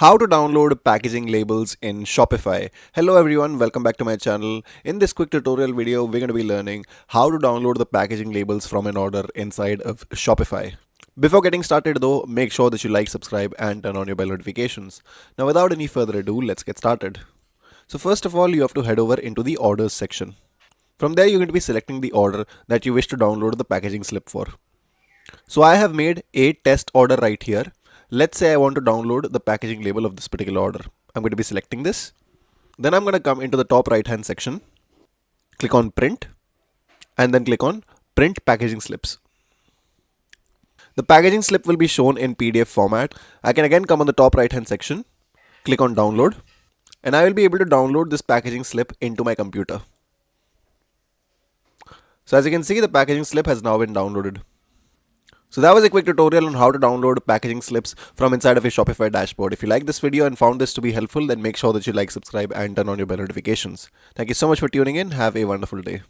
How to download packaging labels in Shopify. Hello everyone, welcome back to my channel. In this quick tutorial video, we're going to be learning how to download the packaging labels from an order inside of Shopify. Before getting started though, make sure that you like, subscribe and turn on your bell notifications. Now without any further ado, let's get started. So first of all, you have to head over into the orders section. From there, you're going to be selecting the order that you wish to download the packaging slip for. So I have made a test order right here. Let's say I want to download the packaging label of this particular order. I'm going to be selecting this. Then I'm going to come into the top right hand section, click on print, and then click on print packaging slips. The packaging slip will be shown in PDF format. I can again come on the top right hand section, click on download, and I will be able to download this packaging slip into my computer. So as you can see, the packaging slip has now been downloaded. So that was a quick tutorial on how to download packaging slips from inside of your Shopify dashboard. If you like this video and found this to be helpful, then make sure that you like, subscribe and turn on your bell notifications. Thank you so much for tuning in. Have a wonderful day.